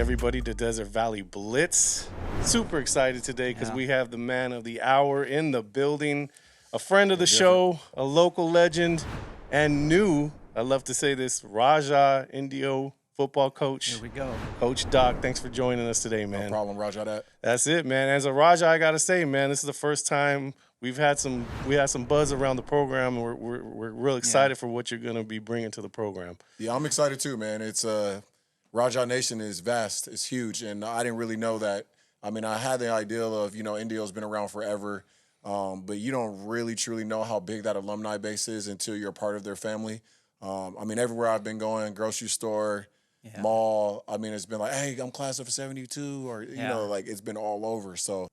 everybody to Desert Valley Blitz. Super excited today because we have the man of the hour in the building, a friend of the show, a local legend, and new, I love to say this, Rajah, Indio football coach. Here we go. Coach Doc, thanks for joining us today, man. No problem, Rajah. That's it, man. As a Rajah, I gotta say, man, this is the first time we had some buzz around the program, and we're real excited for what you're gonna be bringing to the program. Yeah, I'm excited too, man. It's Rajah Nation is vast, it's huge, and I didn't really know that. I mean, I had the idea of Indio's been around forever, but you don't really truly know how big that alumni base is until you're a part of their family. I mean, everywhere I've been going, grocery store, mall, I mean, it's been like, hey, I'm class of 72, or, like it's been all over. So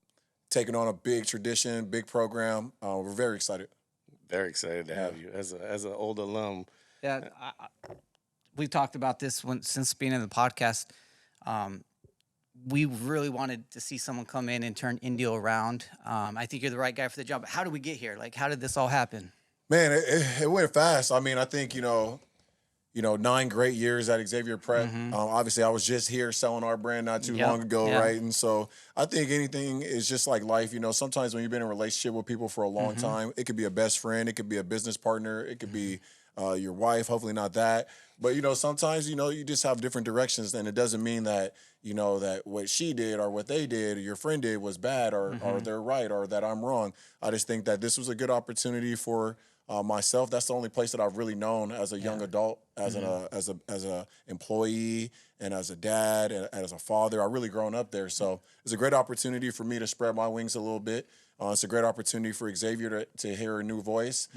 taking on a big tradition, big program, we're very excited. Very excited to have you as an old alum. Yeah, we've talked about this since being in the podcast. We really wanted to see someone come in and turn Indio around. I think you're the right guy for the job. But how did we get here? Like, how did this all happen? Man, it went fast. I mean, I think, 9 great years at Xavier Prep. Obviously, I was just here selling our brand not too long ago, right? And so I think anything is just like life. Sometimes when you've been in a relationship with people for a long time, it could be a best friend, it could be a business partner, it could be your wife, hopefully not that. But, sometimes, you just have different directions, and it doesn't mean that, that what she did or what they did or your friend did was bad or they're right or that I'm wrong. I just think that this was a good opportunity for myself. That's the only place that I've really known as a young adult, as a employee, and as a dad, and as a father. I've really grown up there, so it's a great opportunity for me to spread my wings a little bit. It's a great opportunity for Xavier to hear a new voice,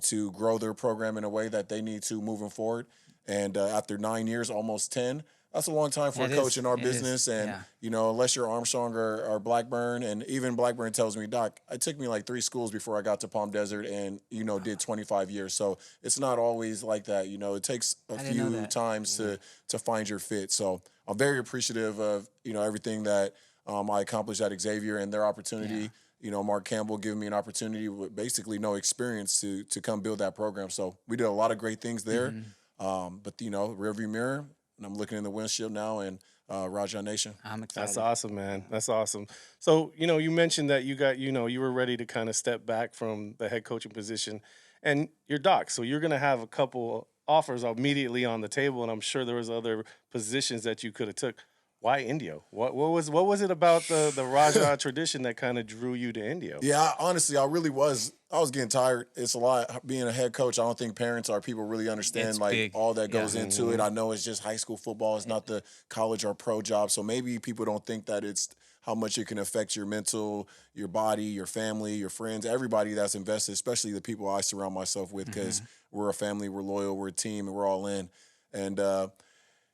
to grow their program in a way that they need to moving forward. And after 9 years, almost 10. That's a long time for a coach in our business. And, unless you're Armstrong or Blackburn, and even Blackburn tells me, Doc, it took me like 3 schools before I got to Palm Desert and, did 25 years. So it's not always like that. It takes a few times to find your fit. So I'm very appreciative of, everything that I accomplished at Xavier and their opportunity. Mark Campbell giving me an opportunity with basically no experience to come build that program. So we did a lot of great things there. But, rearview mirror, and I'm looking in the windshield now, and Rajah Nation. I'm excited. That's awesome, man. That's awesome. So, you mentioned that you got, you were ready to kind of step back from the head coaching position, and you're Doc. So you're going to have a couple offers immediately on the table, and I'm sure there was other positions that you could have took. Why Indio? What was it about the Rajah tradition that kind of drew you to Indio? Yeah, honestly, I was getting tired. It's a lot being a head coach. I don't think parents or people really understand all that goes into it. I know it's just high school football. It's not the college or pro job. So maybe people don't think that it's how much it can affect your mental, your body, your family, your friends, everybody that's invested, especially the people I surround myself with, because we're a family, we're loyal, we're a team, and we're all in.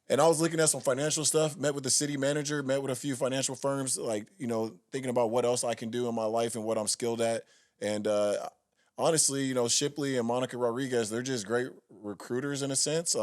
And I was looking at some financial stuff, met with the city manager, met with a few financial firms, thinking about what else I can do in my life and what I'm skilled at. And honestly, Shipley and Monica Rodriguez, they're just great recruiters in a sense.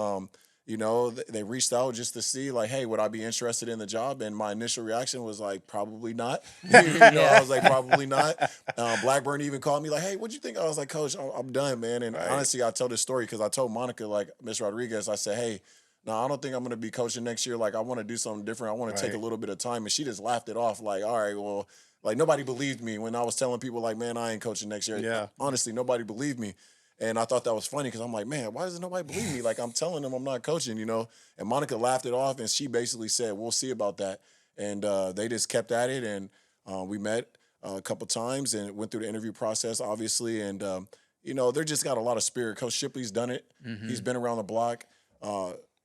They reached out just to see, hey, would I be interested in the job? And my initial reaction was probably not. I was like, probably not. Blackburn even called me hey, what'd you think? I was like, Coach, I'm done, man. And honestly, I tell this story because I told Monica, Miss Rodriguez, I said, hey, no, I don't think I'm going to be coaching next year. I want to do something different. I want to take a little bit of time. And she just laughed it off all right, well, nobody believed me when I was telling people, man, I ain't coaching next year. Yeah. Honestly, nobody believed me. And I thought that was funny because I'm like, man, why doesn't nobody believe me? I'm telling them I'm not coaching, And Monica laughed it off, and she basically said, we'll see about that. And they just kept at it, and we met a couple times and went through the interview process, obviously. And, they're just got a lot of spirit. Coach Shipley's done it. He's been around the block.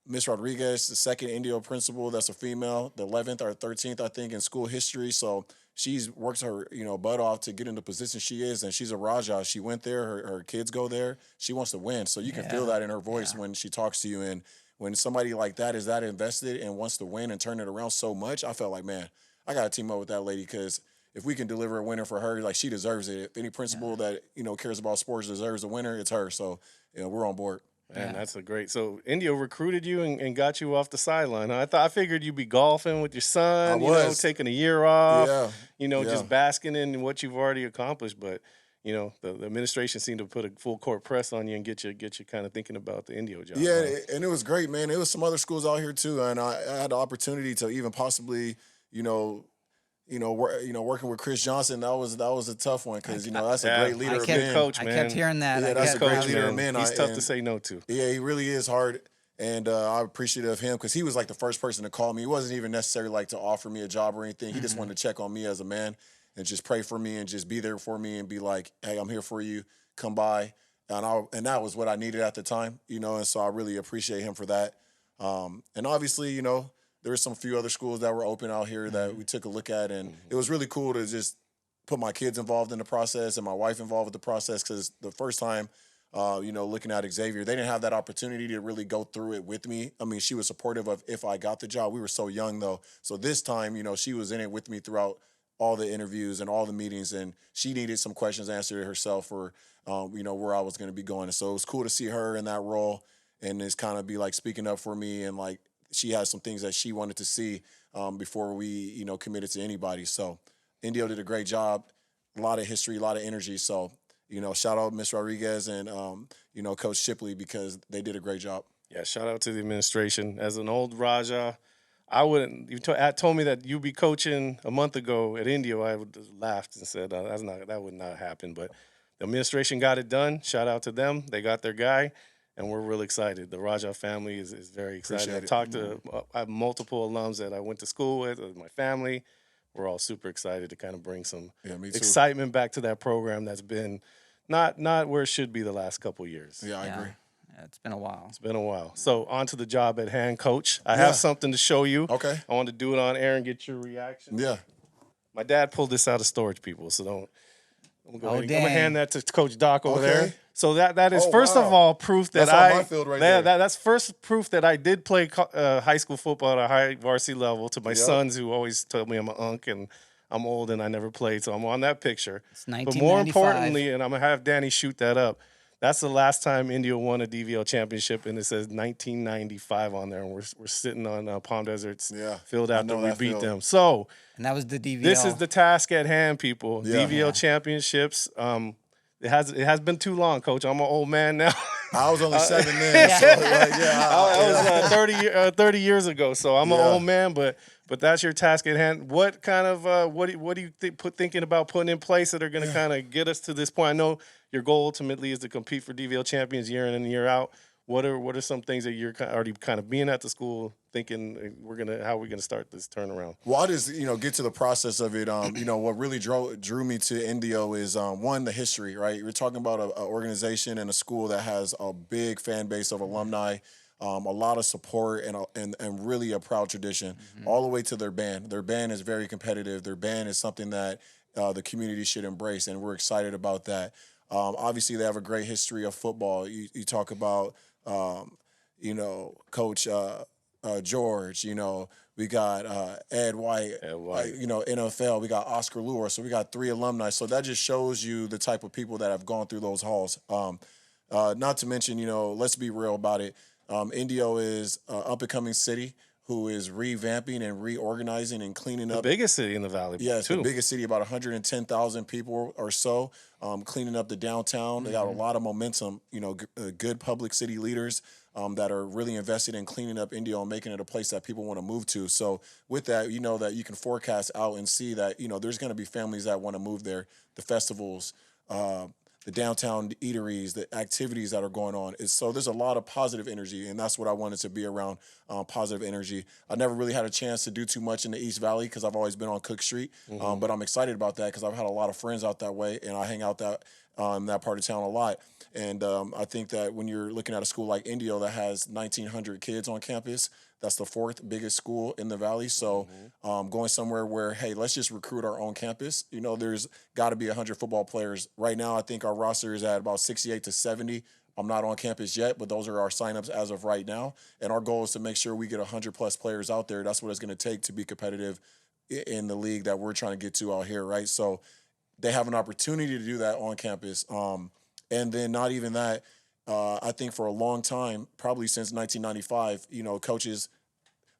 Miss Rodriguez, the second Indio principal, that's a female, the 11th or 13th, I think, in school history. So she's worked her, butt off to get in the position she is, and she's a Rajah. She went there. Her kids go there. She wants to win. So you can feel that in her voice when she talks to you. And when somebody like that is that invested and wants to win and turn it around so much, I felt like, man, I got to team up with that lady because if we can deliver a winner for her, she deserves it. If any principal that, cares about sports deserves a winner, it's her. So, we're on board. Man, that's a great. So Indio recruited you and got you off the sideline. I figured you'd be golfing with your son, taking a year off, just basking in what you've already accomplished. But you know, the administration seemed to put a full court press on you and get you kind of thinking about the Indio job. Yeah, Huh? and it was great, man. It was some other schools out here too, and I had the opportunity to even possibly, you know, working with Chris Johnson. That was a tough one because that's a Yeah, great I leader of kept men. coach, I man. kept hearing that. Yeah, I that's kept, a great Coach, leader of man. men. He's tough to And say no to. yeah, he really is hard, and I'm appreciative of him because he was like the first person to call me. He wasn't even necessarily like to offer me a job or anything. He just wanted to check on me as a man and just pray for me and just be there for me and be like, "Hey, I'm here for you. Come by." And that was what I needed at the time, and so I really appreciate him for that. And obviously, there were some few other schools that were open out here that we took a look at, and it was really cool to just put my kids involved in the process and my wife involved with the process because the first time, looking at Xavier, they didn't have that opportunity to really go through it with me. I mean, she was supportive of if I got the job. We were so young though, so this time, she was in it with me throughout all the interviews and all the meetings, and she needed some questions answered herself for, where I was going to be going. And so it was cool to see her in that role and just kind of be like speaking up for me and like she had some things that she wanted to see before we, committed to anybody. So Indio did a great job, a lot of history, a lot of energy. So, shout out Miss Rodriguez and, Coach Shipley because they did a great job. Yeah, shout out to the administration. As an old Rajah, I wouldn't. Told me that you'd be coaching a month ago at Indio. I would have laughed and said that would not happen. But the administration got it done. Shout out to them. They got their guy, and we're real excited. The Rajah family is very excited. Appreciate I've it. talked to I have multiple alums that I went to school with my family. We're all super excited to kind of bring some Me too. excitement back to that program that's been not where it should be the last couple years. Yeah, I agree. Yeah, it's been a while. It's been a while. So on to the job at hand, Coach. I Yeah. have something to show you. Okay. I want to do it on air and get your reaction. Yeah. My dad pulled this out of storage, people. So don't. I'm gonna dang. hand that to Coach Doc over Okay. there. So that is Oh, first of wow. all proof that That's on my field right there. that's first proof that I did play high school football at a high varsity level. To my Yep. sons who always told me I'm an unk and I'm old and I never played, so I'm on that picture. It's But 1995. more importantly, and I'm gonna have Danny shoot that up. That's the last time Indio won a DVL championship, and it says 1995 on there. And we're sitting on Palm Desert's field I after know we that beat field. them. So And that was the DVL. this is the task at hand, people. Yeah. DVL Yeah. championships. It has been too long, Coach. I'm an old man now. I was only 7 then, so I was 30 years ago, so I'm an Yeah. old man. But that's your task at hand. What kind of what do you thinking about putting in place that are going to kind of get us to this point? I know your goal ultimately is to compete for DVL champions year in and year out. What are some things that you're already kind of being at the school thinking how are we gonna start this turnaround? Well, I just get to the process of it. What really drew me to Indio is one, the history. Right, you're talking about an organization and a school that has a big fan base of alumni, a lot of support, and really a proud tradition all the way to their band. Their band is very competitive. Their band is something that the community should embrace, and we're excited about that. Obviously, they have a great history of football. You talk about Coach George. We got Ed White. NFL. We got Oscar Lure. So we got 3 alumni. So that just shows you the type of people that have gone through those halls. Not to mention, let's be real about it. Indio is an up-and-coming city who is revamping and reorganizing and cleaning up. The biggest city in the valley. Yeah, it's too. the biggest city, about 110,000 people or so, cleaning up the downtown. They got a lot of momentum, good public city leaders that are really invested in cleaning up Indio and making it a place that people want to move to. So with that, that you can forecast out and see that, there's going to be families that want to move there, the festivals, the downtown eateries, the activities that are going on. So there's a lot of positive energy, and that's what I wanted to be around, positive energy. I never really had a chance to do too much in the East Valley because I've always been on Cook Street, but I'm excited about that because I've had a lot of friends out that way, and I hang out that part of town a lot. And I think that when you're looking at a school like Indio that has 1,900 kids on campus, that's the 4th biggest school in the valley. So going somewhere where, hey, let's just recruit our own campus. There's got to be 100 football players. Right now, I think our roster is at about 68 to 70. I'm not on campus yet, but those are our signups as of right now. And our goal is to make sure we get 100-plus players out there. That's what it's going to take to be competitive in the league that we're trying to get to out here, right? So they have an opportunity to do that on campus. And then not even that, I think for a long time, probably since 1995, coaches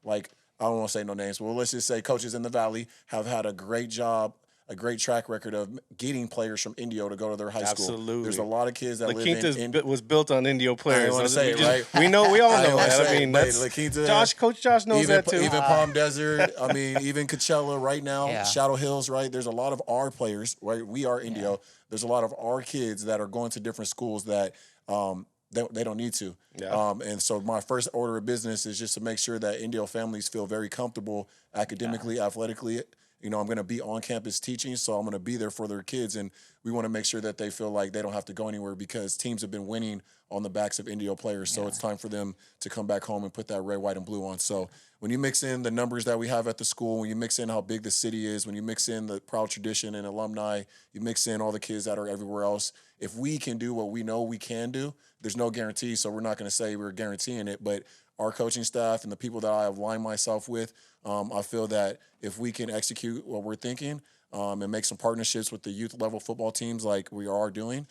like, I don't want to say no names, but let's just say coaches in the Valley have had a great job a great track record of getting players from Indio to go to their high school. Absolutely. There's a lot of kids that La live Quinta's in was built on Indio I players. didn't want to say it, We right? we know, we all I didn't know wanna that. say I it, mean, but that's La Quinta, Coach Josh knows even that too. even Palm Desert. I mean, even Coachella right now, Yeah. Shadow Hills, right? There's a lot of our players, right? We are Indio. There's a lot of our kids that are going to different schools that they don't need to. Yeah. And so my first order of business is just to make sure that Indio families feel very comfortable academically, athletically. You know, I'm going to be on campus teaching, so I'm going to be there for their kids, and we want to make sure that they feel like they don't have to go anywhere because teams have been winning on the backs of Indio players. So it's time for them to come back home and put that red, white, and blue on. So when you mix in the numbers that we have at the school, when you mix in how big the city is, when you mix in the proud tradition and alumni, you mix in all the kids that are everywhere else. If we can do what we know we can do, there's no guarantee, so we're not going to say we're guaranteeing it, but our coaching staff and the people that I have aligned myself with, I feel that if we can execute what we're thinking and make some partnerships with the youth level football teams like we are doing,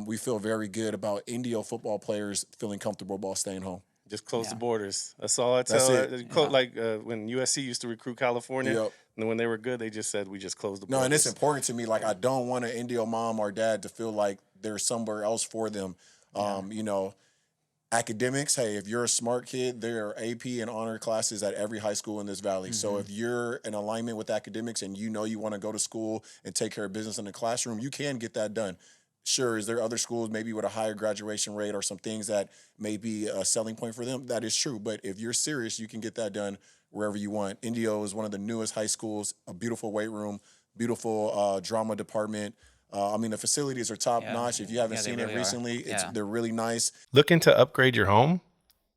we feel very good about Indio football players feeling comfortable about staying home. Just close the borders. That's all I That's tell. it. Like when USC used to recruit California, Yep. and when they were good, they just said we just closed the No, borders. and it's important to me. Like, I don't want an Indio mom or dad to feel like there's somewhere else for them. You know, academics, hey, if you're a smart kid, there are AP and honor classes at every high school in this valley. So if you're in alignment with academics and you know you want to go to school and take care of business in the classroom, you can get that done. Sure, is there other schools maybe with a higher graduation rate or some things that may be a selling point for them? That is true. But if you're serious, you can get that done wherever you want. Indio is one of the newest high schools, a beautiful weight room, beautiful drama department. I mean, the facilities are top notch. If you haven't seen really it recently, they're really nice. Looking to upgrade your home?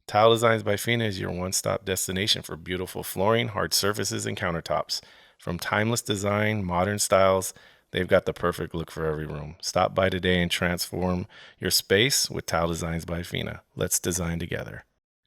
Tile Designs by Fina is your one-stop destination for beautiful flooring, hard surfaces, and countertops. From timeless design, modern styles, they've got the perfect look for every room. Stop by today and transform your space with Tile Designs by Fina. Let's design together.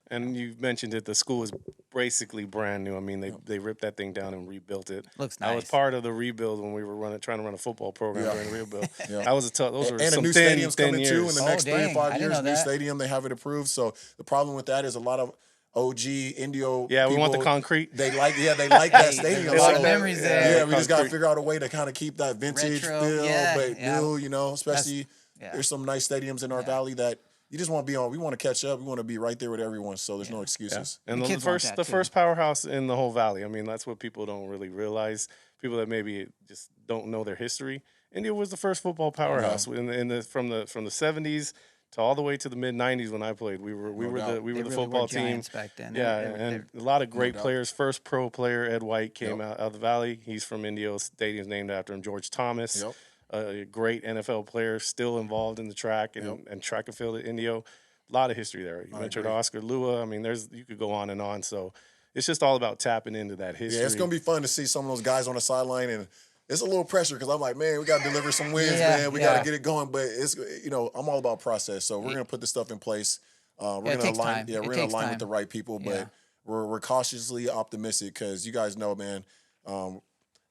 And you mentioned it, the school is basically brand new. I mean, they ripped that thing down and rebuilt it. Looks I was nice. part of the rebuild when we were trying to run a football program during the rebuild. Yeah. That was a tough. Those were And a some new thin stadium's coming years. too in the next 3 to dang. 5 I didn't years. know New that. stadium, they have it approved. So the problem with that is a lot of OG Indio. Yeah, we want the people, concrete. They like that stadium. There's a lot So, of memories there. Yeah, we just got to Concrete. figure out a way to kind of keep that vintage Retro, feel, but yeah. new. You know, especially yeah. there's some nice stadiums in our valley that you just want to be on. We want to catch up. We want to be right there with everyone. So there's no excuses. And The the kids want first that, the too. first powerhouse in the whole valley. I mean, that's what people don't really realize. People that maybe just don't know their history. India was the first football powerhouse from the 70s to all the way to the mid 90s when I played. We were doubt. the They really football were team. giants back then. Yeah, They were- and a lot of great doubt. players. First pro player, Ed White, came out of the valley. He's from Indio. Stadium's named after him. George Thomas, Yep. a great NFL player, still involved in the track and track and field at Indio. A lot of history there. You mentioned agree. Oscar Lua. I mean, you could go on and on. So it's just all about tapping into that history. Yeah, it's gonna be fun to see some of those guys on the sideline, and it's a little pressure because I'm like, man, we gotta deliver some wins, man. We gotta get it going. But it's I'm all about process. So we're gonna put this stuff in place. We're it gonna takes align. time. Yeah, It we're gonna takes align time. with the right people, but Yeah. we're cautiously optimistic because you guys know, man.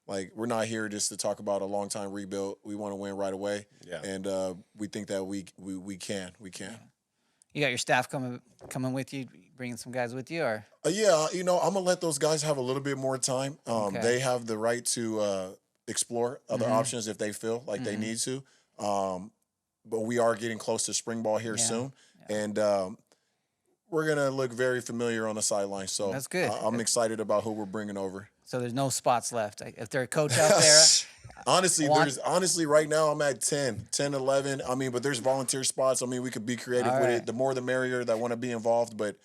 Like, we're not here just to talk about a long time rebuild. We want to win right away. Yeah. And we think that we can. You got your staff coming with you, bringing some guys with you, or Yeah, I'm gonna let those guys have a little bit more time. Okay. They have the right to explore other options if they feel like they need to. But we are getting close to spring ball here soon, and we're gonna look very familiar on the sideline. So That's good. I'm excited about who we're bringing over. so there's no spots left. If they're a coach out there, Honestly, right now I'm at 10, 11. I mean, but there's volunteer spots. I mean, we could be creative All with right. it. The more the merrier that want to be involved. But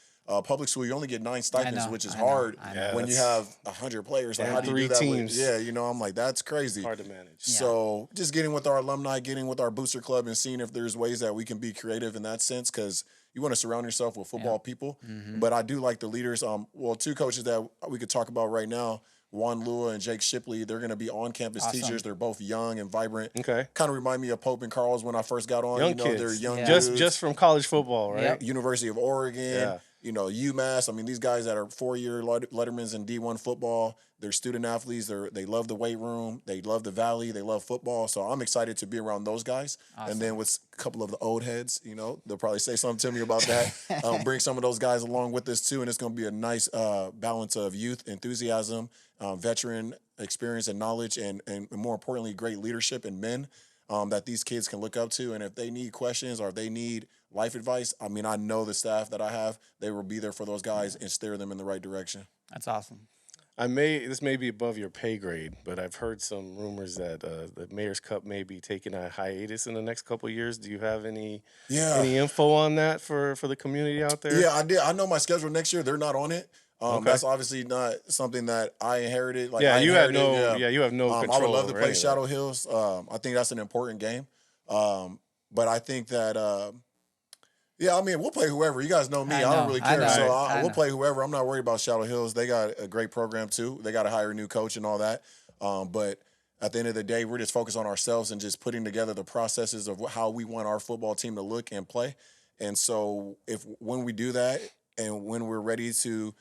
public school, you only get 9 stipends, know, which is I know, hard I know. when you have 100 players. Like, And how do you 3 do that? teams. I'm like, that's crazy. hard to manage. So just getting with our alumni, getting with our booster club, and seeing if there's ways that we can be creative in that sense, because you want to surround yourself with football people. But I do like the leaders. 2 coaches that we could talk about right now, Juan Lua and Jake Shipley. They're going to be on-campus teachers. They're both young and vibrant. Okay. Kind of remind me of Pope and Carl's when I first got on. Young kids. They're young Yeah. dudes. Just from college football, right? Yep. University of Oregon. Yeah. UMass. I mean, these guys that are 4-year lettermans in D1 football, they're student athletes. They love the weight room. They love the Valley. They love football. So I'm excited to be around those guys. Awesome. And then with a couple of the old heads, they'll probably say something to me about that. Bring some of those guys along with us too. And it's going to be a nice balance of youth, enthusiasm, veteran experience and knowledge, and more importantly, great leadership and men that these kids can look up to. And if they need questions or if they need life advice, I mean, I know the staff that I have, they will be there for those guys and steer them in the right direction. That's awesome. This may be above your pay grade, but I've heard some rumors that the Mayor's Cup may be taking a hiatus in the next couple of years. Do you have any info on that for the community out there? Yeah, I did. I know my schedule next year. They're not on it. Okay. That's obviously not something that I inherited. You have no control. I would love to play anyway. Shadow Hills. I think that's an important game. But I think that we'll play whoever. You guys know me. I don't really care. We'll play whoever. I'm not worried about Shadow Hills. They got a great program too. They got to hire a new coach and all that. But at the end of the day, we're just focused on ourselves and just putting together the processes of how we want our football team to look and play. And so when we do that and when we're ready to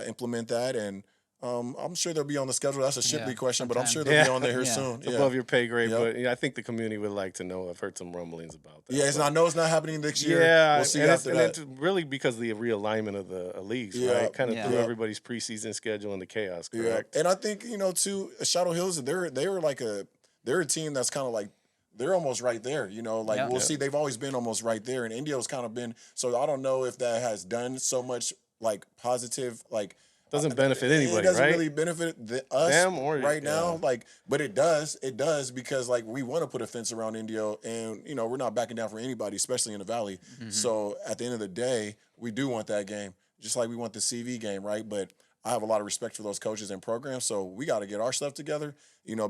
implement that, and I'm sure they'll be on the schedule. That's a Shipley question, but I'm sure they'll be on there soon. It's above your pay grade, but I think the community would like to know. I've heard some rumblings about that. Yeah, I know it's not happening next year. Yeah, we'll see after that. It's really because of the realignment of the leagues, right? Kind of threw everybody's preseason schedule into chaos, correct? Yeah. And I think, too, Shadow Hills, they're a team that's kind of like, they're almost right there, we'll see. They've always been almost right there, and Indio's kind of been. So I don't know if that has done so much positive doesn't benefit anybody, it doesn't right? really benefit us them or right now, but it does because we want to put a fence around Indio, and we're not backing down for anybody, especially in the Valley. Mm-hmm. So at the end of the day, we do want that game, just like we want the CV game, right? But I have a lot of respect for those coaches and programs, so we got to get our stuff together,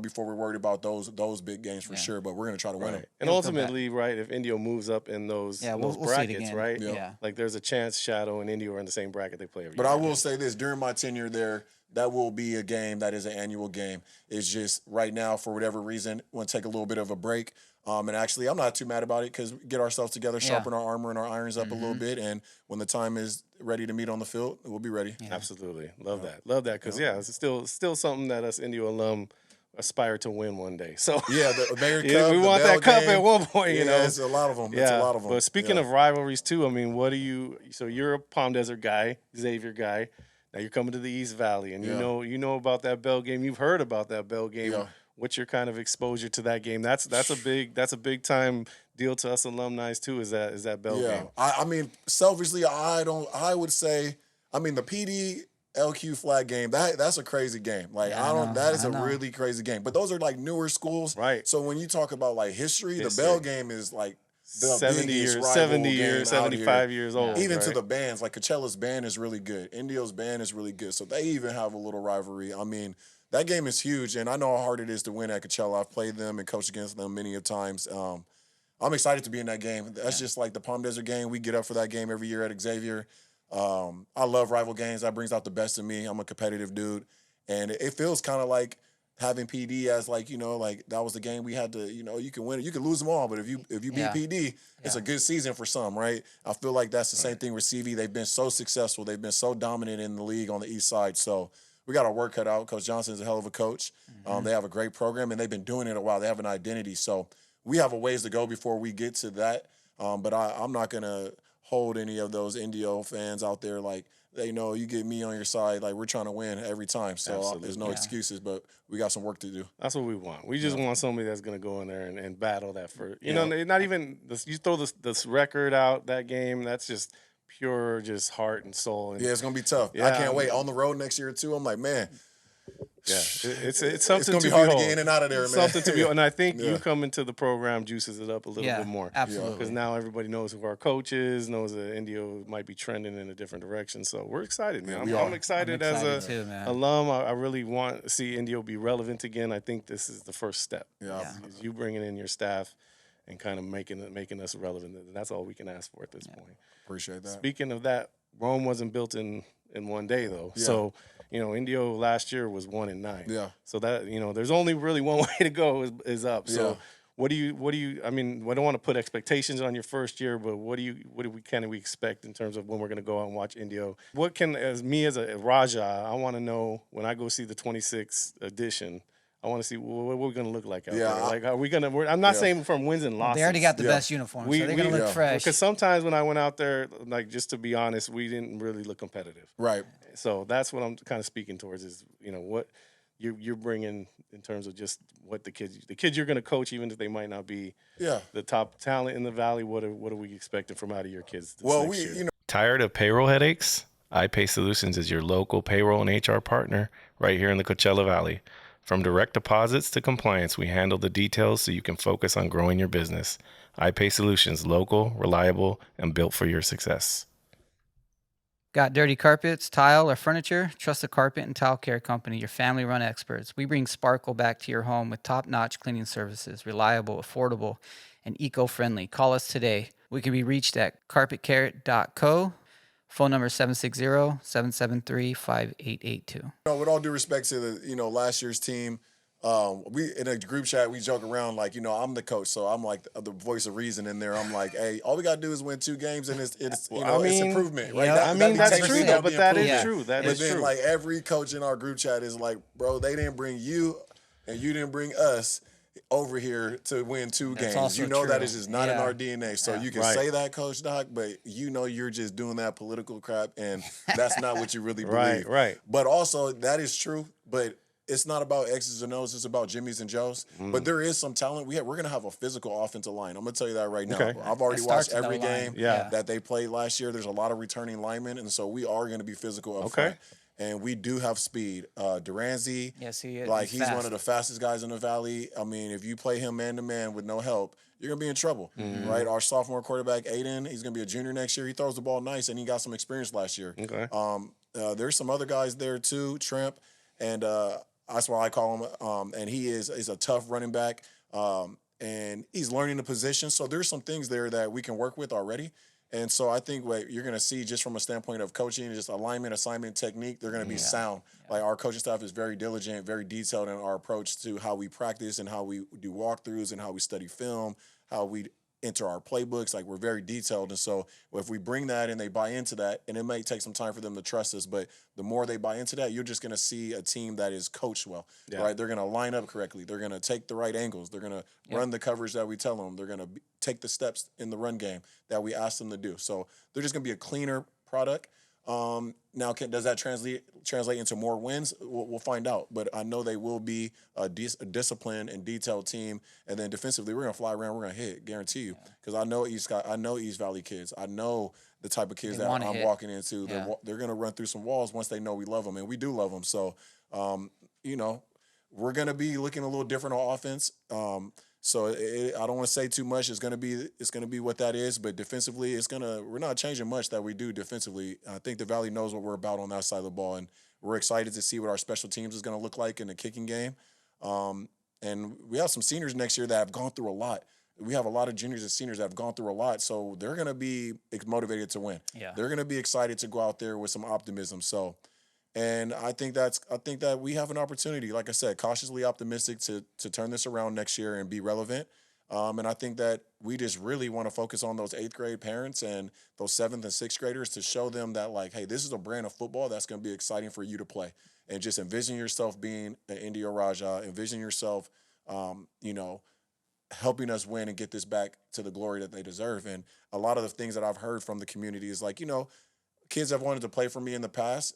before we're worried about those big games for sure. But we're going to try to win them. And ultimately, right, if Indio moves up in those brackets, right, there's a chance Shadow and Indio are in the same bracket they play every year. But I will say this, during my tenure there, that will be a game that is an annual game. It's just right now, for whatever reason, want to take a little bit of a break. And actually, I'm not too mad about it because get ourselves together, sharpen our armor and our irons up a little bit, and when the time is ready to meet on the field, we'll be ready. Yeah. Absolutely. Love that because, it's still something that us Indio alum aspire to win one day. So the Mayor Cup, we want that cup at one point, it's a lot of them. Yeah. It's a lot of them. But speaking of rivalries too, I mean, so you're a Palm Desert guy, Xavier guy. Now you're coming to the East Valley, and you know about that Bell game. You've heard about that Bell game. Yeah. What's your kind of exposure to that game? That's a big time deal to us alumni too. Is that Bell game? I mean, selfishly, I would say, the PD LQ flag game, that's a crazy game. That is a really crazy game. But those are newer schools. Right. So when you talk about history, the Bell game is the 70 years, 75 years old. Even to the bands, Coachella's band is really good. Indio's band is really good. So they even have a little rivalry. I mean, that game is huge, and I know how hard it is to win at Coachella. I've played them and coached against them many of times. I'm excited to be in that game. That's just like the Palm Desert game. We get up for that game every year at Xavier. I love rival games. That brings out the best in me. I'm a competitive dude, and it feels kind of like having PD as that was the game we had to, you can win it. You can lose them all, but if you beat PD, it's a good season for some, right? I feel like that's the same thing with CV. They've been so successful. They've been so dominant in the league on the East Side. So we got our work cut out. Coach Johnson's a hell of a coach. They have a great program, and they've been doing it a while. They have an identity. So we have a ways to go before we get to that. But I'm not going to hold any of those Indio fans out there they know you get me on your side. We're trying to win every time. So there's no excuses, but we got some work to do. That's what we want. We just want somebody that's going to go in there and battle that for, not even, you throw this record out, that game, that's just pure just heart and soul. And, it's going to be tough. I can't wait. On the road next year, too, I'm like, man. Yeah, it's something it's gonna to be be hard to get in and out of there, man. Something to be, and I think you coming to the program juices it up a little bit more. Absolutely, because now everybody knows who our coach is, knows that Indio might be trending in a different direction. So we're excited, man. I'm excited as a alum. I really want to see Indio be relevant again. I think this is the first step. Is you bringing in your staff and kind of making us relevant. And that's all we can ask for at this point. Appreciate that. Speaking of that, Rome wasn't built in one day though. So. Indio last year was 1-9. Yeah. So that, there's only really one way to go is up. So I mean, I don't want to put expectations on your first year, but what can we expect in terms of when we're going to go out and watch Indio? What can, as me as a Rajah, I want to know when I go see the 26th edition, I want to see what we're going to look like out Yeah, there. Like, are we going to, I'm not saying from wins and losses. They already got the Yeah. best uniforms, so they're going to look fresh. Because sometimes when I went out there, like, just to be honest, we didn't really look competitive. Right. So that's what I'm kind of speaking towards is, what you're bringing in terms of just what the kids you're going to coach, even if they might not be the top talent in the Valley. What are we expecting from out of your kids this next year? Tired of payroll headaches? iPay Solutions is your local payroll and HR partner right here in the Coachella Valley. From direct deposits to compliance, we handle the details so you can focus on growing your business. iPay Solutions, local, reliable, and built for your success. Got dirty carpets, tile, or furniture? Trust the Carpet and Tile Care Company, your family-run experts. We bring sparkle back to your home with top-notch cleaning services, reliable, affordable, and eco-friendly. Call us today. We can be reached at carpetcarrot.co. Phone number 760-773-5882. With all due respect to the last year's team, we in a group chat we joke around like I'm the coach, so I'm like the voice of reason in there. I'm like, hey, all we gotta do is win 2 games and it's it's improvement, right? That's true, but that is true. That is true. true. Like every coach in our group chat is like, bro, they didn't bring you and you didn't bring us over here to win 2 games. That is just not in our DNA. So you can say that, Coach Doc, but you're just doing that political crap, and that's not what you really believe. Right. But also that is true, but it's not about X's and O's. It's about Jimmy's and Joe's. But there is some talent. We're going to have a physical offensive line. I'm going to tell you that right now. Okay. I've already watched every game Yeah. that they played last year. There's a lot of returning linemen, and so we are going to be physical up front. And we do have speed. Duranzi, yes, he is. Like he's one of the fastest guys in the Valley. I mean, if you play him man-to-man with no help, you're going to be in trouble, right? Our sophomore quarterback, Aiden, he's going to be a junior next year. He throws the ball nice, and he got some experience last year. Okay. There's some other guys there too, Tramp, and that's why I call him. And he's a tough running back, and he's learning the position. So there's some things there that we can work with already. And so I think what you're going to see just from a standpoint of coaching, just alignment, assignment, technique, they're going to be sound. Like our coaching staff is very diligent, very detailed in our approach to how we practice and how we do walkthroughs and how we study film, how we enter our playbooks. Like we're very detailed. And so if we bring that and they buy into that, and it may take some time for them to trust us, but the more they buy into that, you're just going to see a team that is coached well, right? They're going to line up correctly. They're going to take the right angles. They're going to run the coverage that we tell them. They're going to take the steps in the run game that we ask them to do. So they're just going to be a cleaner product. Now, does that translate into more wins? We'll find out. But I know they will be a disciplined and detailed team. And then defensively, we're gonna fly around. We're gonna hit, guarantee you. Because I know East Valley kids. I know the type of kids that I'm walking into. They're gonna run through some walls once they know we love them, and we do love them. So, we're gonna be looking a little different on offense. So I don't want to say too much. It's gonna be what that is. But defensively, we're not changing much that we do defensively. I think the Valley knows what we're about on that side of the ball, and we're excited to see what our special teams is gonna look like in the kicking game. And we have some seniors next year that have gone through a lot. We have a lot of juniors and seniors that have gone through a lot, so they're gonna be motivated to win. Yeah. They're gonna be excited to go out there with some optimism. So. And I think that we have an opportunity, like I said, cautiously optimistic to turn this around next year and be relevant. And I think that we just really want to focus on those 8th grade parents and those 7th and 6th graders to show them that, like, hey, this is a brand of football that's going to be exciting for you to play. And just envision yourself being an Indio Rajah. Envision yourself, helping us win and get this back to the glory that they deserve. And a lot of the things that I've heard from the community is like, kids have wanted to play for me in the past,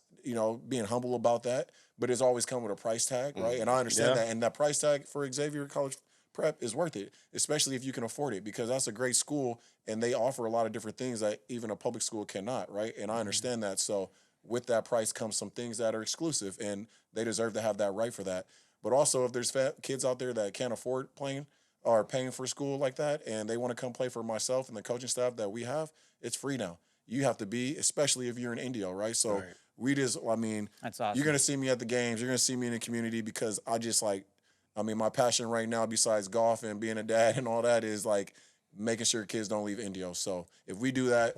being humble about that, but it's always come with a price tag, right? And I understand that. And that price tag for Xavier College Prep is worth it, especially if you can afford it, because that's a great school and they offer a lot of different things that even a public school cannot, right? And I understand that. So with that price comes some things that are exclusive, and they deserve to have that right for that. But also, if there's kids out there that can't afford playing or paying for school like that, and they want to come play for myself and the coaching staff that we have, it's free now. You have to be, especially if you're in Indio, right? So that's awesome. You're going to see me at the games. You're going to see me in the community because my passion right now, besides golf and being a dad and all that, is like making sure kids don't leave Indio. So if we do that,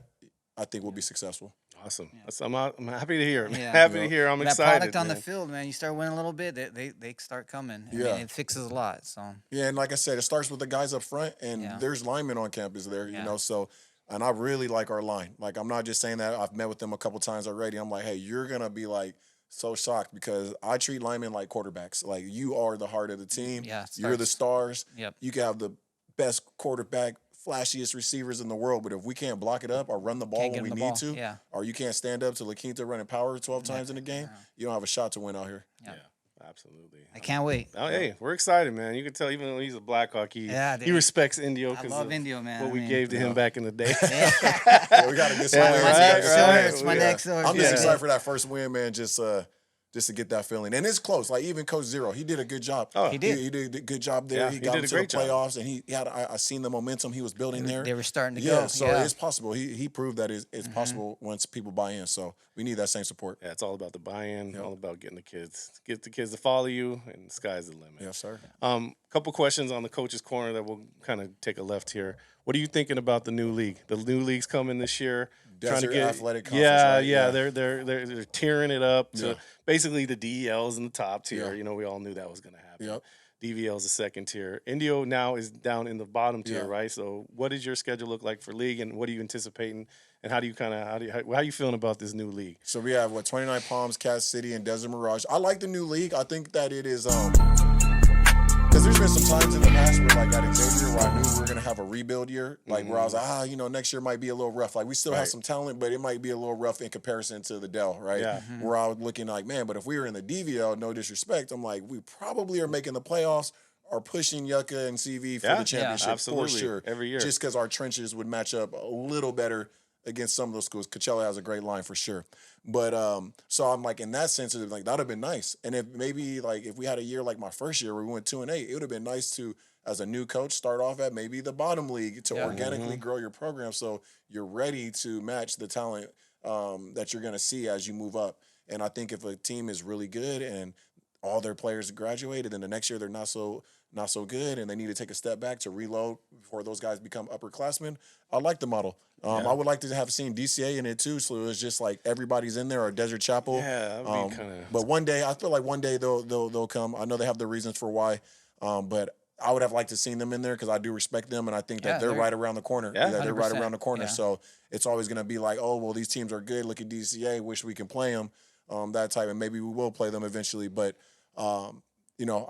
I think we'll be successful. Awesome. I'm happy to hear. Yeah. Happy to hear. I'm that excited. product on the man. field, man. You start winning a little bit, they start coming. I Yeah. mean, it fixes a lot. So Yeah, and like I said, it starts with the guys up front, and Yeah. there's linemen on campus there, you Yeah. know. So, and I really like our line. Like, I'm not just saying that. I've met with them a couple times already. I'm like, hey, you're gonna be like so shocked because I treat linemen like quarterbacks. Like, you are the heart of the team. Yeah, You're the stars. Yep. You can have the best quarterback, flashiest receivers in the world, but if we can't block it up or run the ball Can't when get we him the need ball. to, Yeah. or you can't stand up to La Quinta running power 12 times in a game, you don't have a shot to win out here. Yeah. Absolutely. I can't wait. Oh, hey, we're excited, man. You can tell even though he's a Blackhawk, he dude. respects Indio I because love Indio, man. what I we mean, gave to him back in the day. Yeah, we got to get some Yeah, wins. right, Swords, right. my Yeah. neck swords. I'm just Yeah. excited for that first win, man. Just to get that feeling, and it's close. Like even Coach Zero, he did a good job. Oh, He did. He did a good job there. Yeah, he he got did him a to the great job. playoffs, and he had. I seen the momentum he was building there. They were starting to Yeah, go. so it's possible. He proved that it's possible once people buy in. So we need that same support. Yeah, it's all about the buy-in, all about getting get the kids to follow you, and the sky's the limit. Yes, sir. Couple questions on the coach's corner that we'll kind of take a left here. What are you thinking about the new league? The new league's coming this year. Desert Athletic Conference, yeah, right? yeah, Yeah. they're tearing it up to Yeah. basically the DELs in the top tier. Yeah. You know, we all knew that was going to happen. Yep. DVL's the second tier. Indio now is down in the bottom tier, Yeah. right? So, what does your schedule look like for league, and what are you anticipating? And how are you feeling about this new league? So we have 29 Palms, Cat City, and Desert Mirage. I like the new league. I think that it is because there's been some times in the past where like at Xavier where I knew we were gonna have a rebuild year, like where I was like, next year might be a little rough. Like we still have Right. some talent, but it might be a little rough in comparison to the Dell, right? Yeah. Where I was looking like, man, but if we were in the DVL, no disrespect, I'm like, we probably are making the playoffs or pushing Yucca and CV for Yeah. the championship absolutely. for sure. Every year. Just because our trenches would match up a little better against some of those schools. Coachella has a great line for sure. But so I'm like in that sense, it's like that'd have been nice. And if maybe like if we had a year like my first year where we went 2-8, it would have been nice to, as a new coach, start off at maybe the bottom league to organically grow your program so you're ready to match the talent that you're gonna see as you move up. And I think if a team is really good and all their players graduated, and the next year they're not so good, and they need to take a step back to reload before those guys become upperclassmen. I like the model. I would like to have seen DCA in it too, so it was just like everybody's in there, or Desert Chapel. Yeah, that would be kind of. But one day, I feel like one day they'll come. I know they have the reasons for why, but I would have liked to seen them in there because I do respect them, and I think that they're right around the corner. Yeah, they're right 100%. around the corner. Yeah. So it's always going to be like, oh, well, these teams are good. Look at DCA. Wish we can play them. That type, and maybe we will play them eventually. But I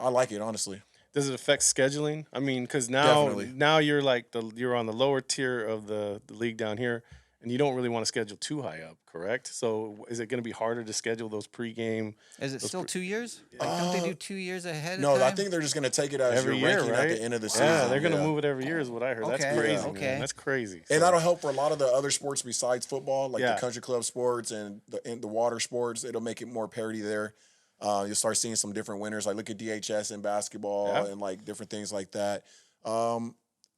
like it honestly. Does it affect scheduling? I mean, because Definitely. now you're like you're on the lower tier of the league down here, and you don't really want to schedule too high up, correct? So is it going to be harder to schedule those pregame? Is it still 2 years? Like, don't they do 2 years ahead? No, of time? I think they're just going to take it as Every your year, ranking right? at the end of the season. Yeah, they're going to move it every year, is what I heard. That's Okay, crazy. okay. Man. That's crazy. And So- that'll help for a lot of the other sports besides football, like Yeah. the country club sports and the water sports. It'll make it more parity there. You'll start seeing some different winners. Like look at DHS in basketball and like different things like that.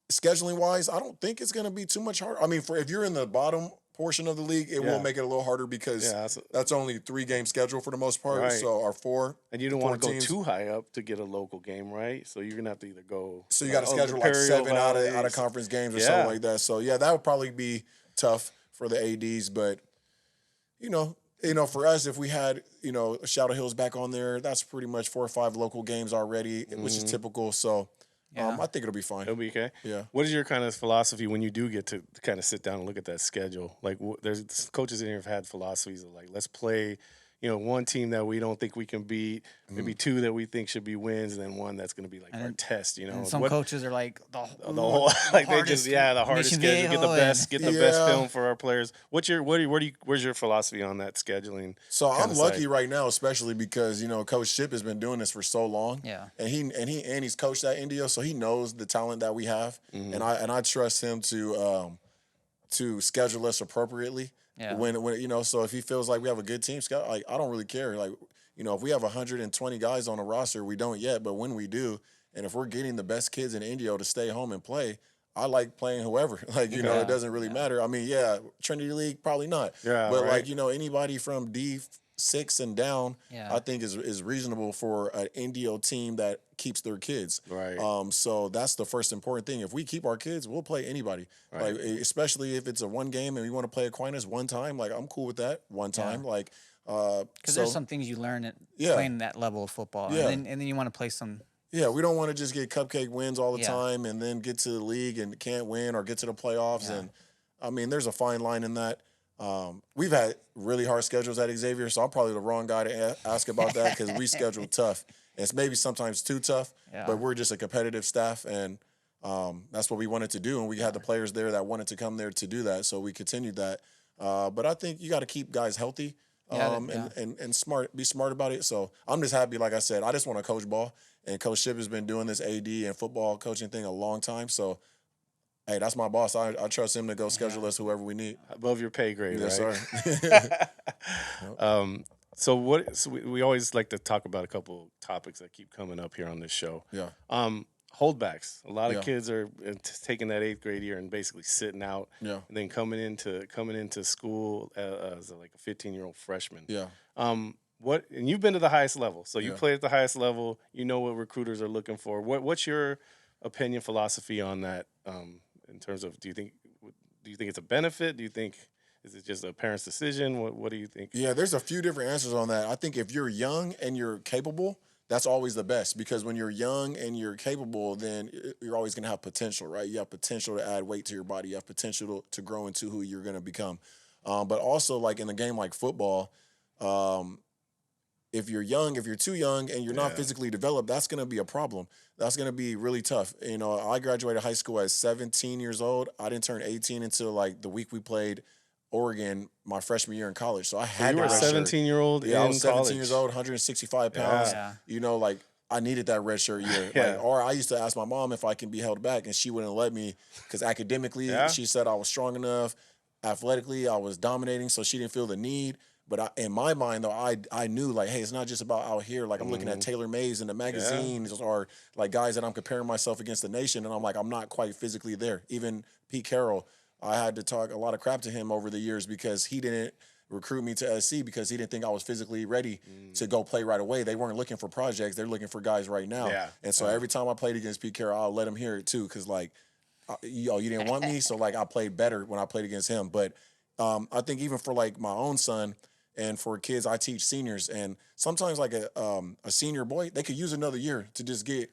Scheduling wise, I don't think it's going to be too much harder. I mean, if you're in the bottom portion of the league, it will make it a little harder because that's only 3-game schedule for the most part. Right. So our 4. And you don't four want to go teams. too high up to get a local game, right? So you're gonna have to either go. So you got to the schedule like Imperial 7 out Valleys. of conference games or Yeah. something like that. So yeah, that would probably be tough for the ADs, but for us, if we had Shadow Hills back on there, that's pretty much 4 or 5 local games already, which is typical. So I think it'll be fine. It'll be okay. Yeah. What is your kind of philosophy when you do get to kind of sit down and look at that schedule? Like, there's coaches in here have had philosophies of like, let's play, one team that we don't think we can beat, maybe 2 that we think should be wins, and then 1 that's going to be like our test. And some coaches are like the whole like they just the hardest Mission schedule, get the Viejo best, get the best Yeah. film for our players. Where's your philosophy on that scheduling? So I'm kinda lucky side? right now, especially because Coach Ship has been doing this for so long. Yeah. And he's coached at Indio, so he knows the talent that we have, and I trust him to schedule us appropriately. Yeah. When so if he feels like we have a good team, like I don't really care. Like if we have 120 guys on a roster, we don't yet, but when we do, and if we're getting the best kids in Indio to stay home and play, I like playing whoever. Like it doesn't really matter. I mean, Trinity League probably not. Yeah, but right. like anybody from D 6 and down, Yeah. I think is reasonable for an Indio team that keeps their kids. Right. So that's the first important thing. If we keep our kids, we'll play anybody. Right. Like especially if it's a one game and we want to play Aquinas one time, like I'm cool with that one time. Like Because there's some things you learn at playing that level of football, and then you want to play some. Yeah, we don't want to just get cupcake wins all the time and then get to the league and can't win or get to the playoffs. And I mean, there's a fine line in that. We've had really hard schedules at Xavier, so I'm probably the wrong guy to ask about that because we schedule tough. And it's maybe sometimes too tough, but we're just a competitive staff, and that's what we wanted to do. And we had the players there that wanted to come there to do that, so we continued that. But I think you got to keep guys healthy. And smart, be smart about it. So I'm just happy, like I said, I just want to coach ball. And Coach Ship has been doing this AD and football coaching thing a long time. So, hey, that's my boss. I trust him to go schedule us whoever we need. Above your pay grade, Yes, right? sir. So we always like to talk about a couple topics that keep coming up here on this show. Yeah. Holdbacks. A lot of kids are taking that 8th grade year and basically sitting out. Yeah. And then coming into school as like a 15-year-old freshman. Yeah. And you've been to the highest level, so you played at the highest level. You know what recruiters are looking for. What's your opinion, philosophy on that? In terms of, do you think it's a benefit? Do you think is it just a parent's decision? What do you think? Yeah, there's a few different answers on that. I think if you're young and you're capable, that's always the best, because when you're young and you're capable, then you're always going to have potential, right? You have potential to add weight to your body. You have potential to grow into who you're going to become. But also, like in a game like football, if you're young, if you're too young and you're not physically developed, that's going to be a problem. That's going to be really tough. You know, I graduated high school at 17 years old. I didn't turn 18 until like the week we played Oregon my freshman year in college. So I had you were a 17-year-old in college. I was 17 years old, 165 pounds. Yeah. You know, like I needed that red shirt year. Like, or I used to ask my mom if I can be held back, and she wouldn't let me because academically she said I was strong enough. Athletically, I was dominating, so she didn't feel the need. But in my mind, though, I knew, like, hey, it's not just about out here. Like, I'm looking at Taylor Mays in the magazines or, like, guys that I'm comparing myself against the nation, and I'm like, I'm not quite physically there. Even Pete Carroll, I had to talk a lot of crap to him over the years because he didn't recruit me to SC because he didn't think I was physically ready to go play right away. They weren't looking for projects. They're looking for guys right now. Yeah. And so every time I played against Pete Carroll, I'll let him hear it, too, because, like, you didn't want me, so, like, I played better when I played against him. But I think even for, like, my own son, and for kids, I teach seniors, and sometimes like a senior boy, they could use another year to just get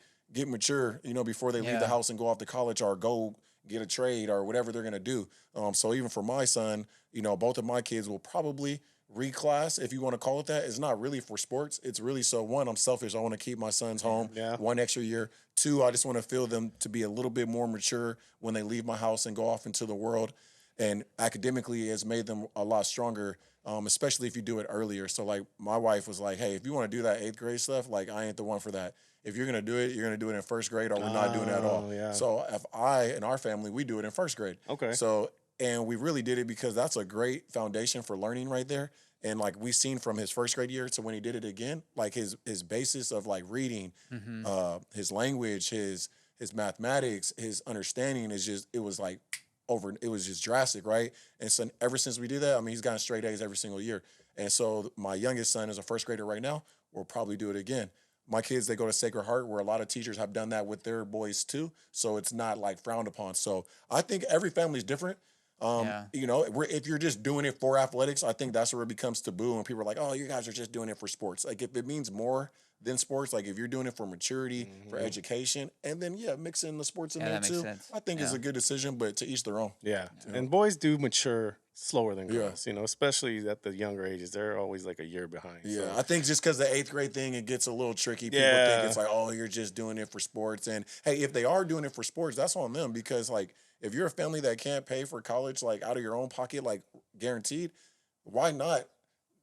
mature, you know, before they leave the house and go off to college or go get a trade or whatever they're gonna do. So even for my son, you know, both of my kids will probably reclass, if you want to call it that. It's not really for sports. It's really so, one, I'm selfish. I want to keep my sons home 1 extra year. 2, I just want to feel them to be a little bit more mature when they leave my house and go off into the world. And academically, it's made them a lot stronger. Especially if you do it earlier. So, like, my wife was like, hey, if you want to do that 8th grade stuff, like, I ain't the one for that. If you're going to do it, you're going to do it in 1st grade or we're not doing it at all. Yeah. So, if I and our family, we do it in 1st grade. Okay. So, and we really did it because that's a great foundation for learning right there. And, like, we've seen from his 1st grade year to when he did it again, like, his basis of, like, reading, his language, his mathematics, his understanding is just, it was just drastic, right? And so ever since we did that, I mean, he's gotten straight A's every single year. And so my youngest son is a 1st grader right now. We'll probably do it again. My kids, they go to Sacred Heart, where a lot of teachers have done that with their boys too. So it's not like frowned upon. So I think every family is different. You know, if you're just doing it for athletics, I think that's where it becomes taboo. And people are like, oh, you guys are just doing it for sports. Like, if it means more than sports, like if you're doing it for maturity, for education, and then mix in the sports in there that too. makes sense. I think it's a good decision, but to each their own. Yeah. And boys do mature slower than girls, you know, especially at the younger ages. They're always like a year behind. Yeah, So. I think just because the 8th grade thing, it gets a little tricky. People think it's like, oh, you're just doing it for sports. And hey, if they are doing it for sports, that's on them, because like if you're a family that can't pay for college, like out of your own pocket, like guaranteed, why not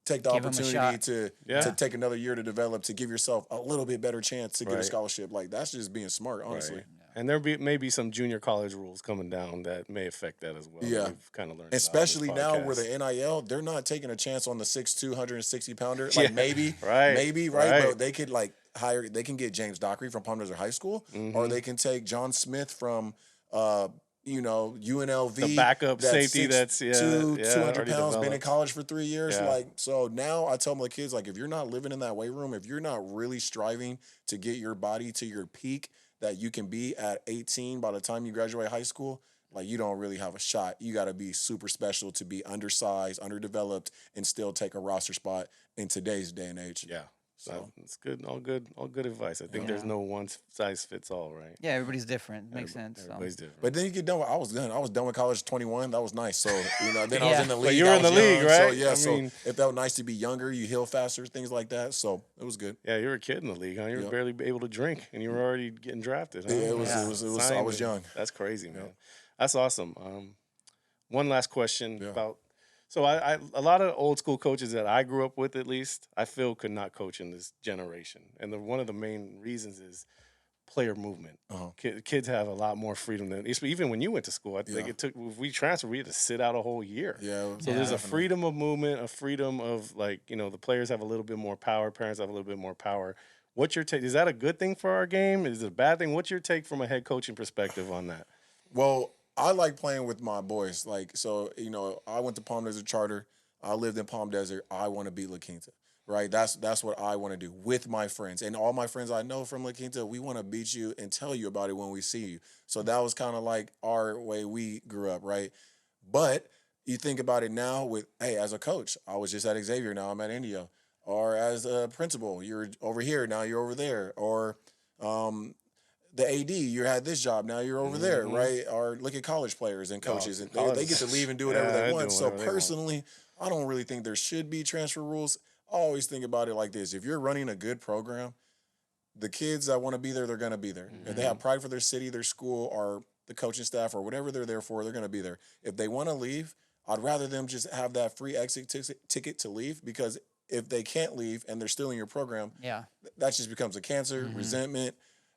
take the opportunity to take another year to develop, to give yourself a little bit better chance to get a scholarship? Like, that's just being smart, honestly. Right. And may be some junior college rules coming down that may affect that as well. Yeah. We've kind of learned Especially about now this where podcast. the NIL, they're not taking a chance on the 6'2", 160-pounder. Like, maybe, Right. But they could, like, they can get James Dockery from Palm Desert High School, or they can take John Smith from UNLV, The backup safety that's 200 already pounds, been in developed. college for 3 years. Yeah. Like, so now I tell my kids, like, if you're not living in that weight room, if you're not really striving to get your body to your peak that you can be at 18 by the time you graduate high school, like, you don't really have a shot. You got to be super special to be undersized, underdeveloped, and still take a roster spot in today's day and age. Yeah. So It's good. All good advice. I think there's no one size fits all, right? Yeah, everybody's different. Makes sense. So. Everybody's different. But then you get done with, I was done with college at 21. That was nice. So, then I was Yeah. in the But league. you were I in was the league, young. right? So, yeah, I so mean- it felt nice to be younger. You heal faster, things like that. So it was good. Yeah, you were a kid in the league, huh? You were Yep. barely able to drink, and you were already getting drafted. Huh? Yeah, it was. Yeah. It was. I Signed was and- young. That's crazy, man. That's awesome. One last question Yeah. about. So I a lot of old school coaches that I grew up with, at least, I feel could not coach in this generation, and one of the main reasons is player movement. Uh-huh. Kids have a lot more freedom than even when you went to school. I think Yeah. it took if we transferred, we had to sit out a whole year. Yeah. So there's a freedom of movement, a freedom of the players have a little bit more power, parents have a little bit more power. What's your take? Is that a good thing for our game? Is it a bad thing? What's your take from a head coaching perspective on that? Well, I like playing with my boys. Like, so, I went to Palm Desert Charter. I lived in Palm Desert. I want to beat La Quinta, right? That's what I want to do with my friends. And all my friends I know from La Quinta, we want to beat you and tell you about it when we see you. So that was kind of like our way we grew up, right? But you think about it now with, hey, as a coach, I was just at Xavier, now I'm at Indio. Or as a principal, you're over here, now you're over there. Or the AD, you had this job, now you're over there, right? Or look at college players and coaches, and they get to leave and do whatever Yeah, they they want. do So whatever they want. personally, I don't really think there should be transfer rules. I always think about it like this. If you're running a good program, the kids that want to be there, they're going to be there. If they have pride for their city, their school, or the coaching staff, or whatever they're there for, they're going to be there. If they want to leave, I'd rather them just have that free exit ticket to leave, because if they can't leave and they're still in your program, Yeah. that just becomes a cancer, resentment.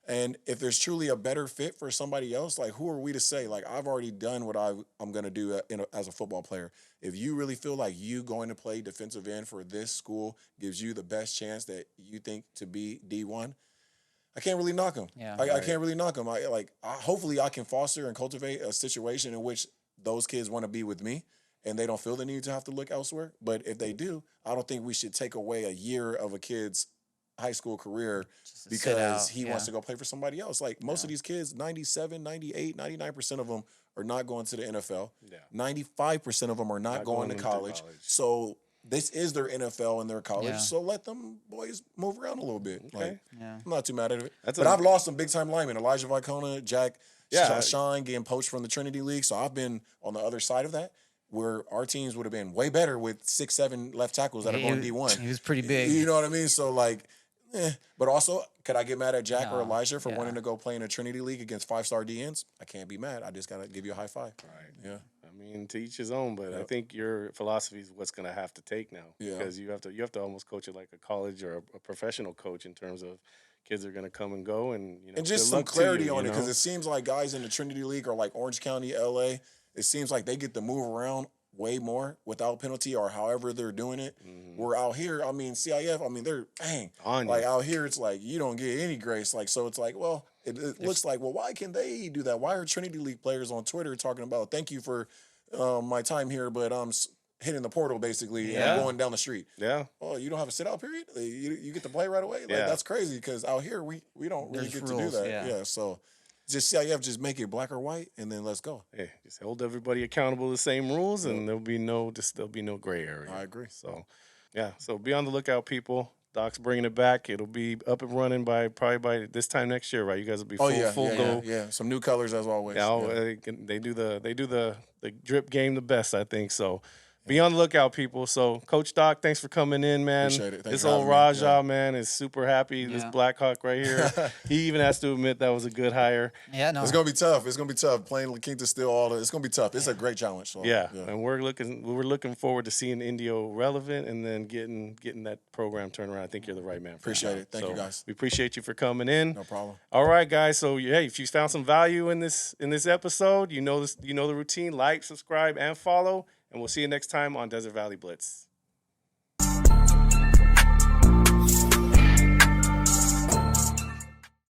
And if there's truly a better fit for somebody else, like, who are we to say? Like, I've already done what I'm going to do as a football player. If you really feel like you going to play defensive end for this school gives you the best chance that you think to be D1, I can't really knock them. Yeah. I can't really knock them. Hopefully I can foster and cultivate a situation in which those kids want to be with me and they don't feel the need to have to look elsewhere. But if they do, I don't think we should take away a year of a kid's high school career to because sit out, he wants to go play for somebody else. Like, most of these kids, 97, 98, 99% of them are not going to the NFL. Yeah. 95% of them are not going to into college. college. So this is their NFL and their college. Yeah. So let them boys move around a little bit. Okay. Like, Yeah. I'm not too mad at it. That's But a- I've lost some big time linemen. Elijah Vicona, Jack, Yeah. Sean getting poached from the Trinity League. So I've been on the other side of that, where our teams would have been way better with 6'7" left tackles that are going D1. He was pretty big. You know what I mean? So, like, but also, could I get mad at Jack or No, Elijah for yeah. wanting to go play in a Trinity League against 5-star DNs? I can't be mad. I just got to give you a high five. Right. Yeah. I mean, to each his own, but I Yep. think your philosophy is what's going to have to take now, Yeah. because you have to almost coach it like a college or a professional coach in terms of kids are going to come and go, and And just good some luck to clarity you, on it, you because know? it seems like guys in the Trinity League or like Orange County, LA, it seems like they get to move around way more without penalty or however they're doing it. We're out here, I mean, CIF, I mean, they're On like you. out here, it's like you don't get any grace. Like, so it's like, well, it looks like, well, why can they do that? Why are Trinity League players on Twitter talking about, thank you for my time here, but I'm hitting the portal basically Yeah. and going down the street? Yeah. Oh, you don't have a sit out period? Like, you get to play right away? Like, Yeah. that's crazy, because out here we don't really There's get rules, to do that. yeah. So just CIF, just make it black or white, and then let's go. Hey, just hold everybody accountable to the same rules, and there'll be no gray area. I agree. So, yeah. So be on the lookout, people. Doc's bringing it back. It'll be up and running probably by this time next year, right? You guys will be full go. Yeah. Some new colors as always. Yeah, they do the drip game the best, I think. So be on the lookout, people. So Coach Doc, thanks for coming in, man. Appreciate it. Thanks This for old having me. Rajah, man, is super happy. This Yeah. Black Hawk right here. He even has to admit that was a good hire. Yeah, no. It's gonna be tough. It's gonna be tough. Playing La Quinta still it's gonna be tough. It's a great challenge. So, Yeah. And we're looking forward to seeing Indio relevant and then getting that program turned around. I think you're the right man for Appreciate that. it. Thank you, guys. We appreciate you for coming in. No problem. All right, guys. So hey, if you found some value in this episode, you know the routine. Like, subscribe, and follow. And we'll see you next time on Desert Valley Blitz.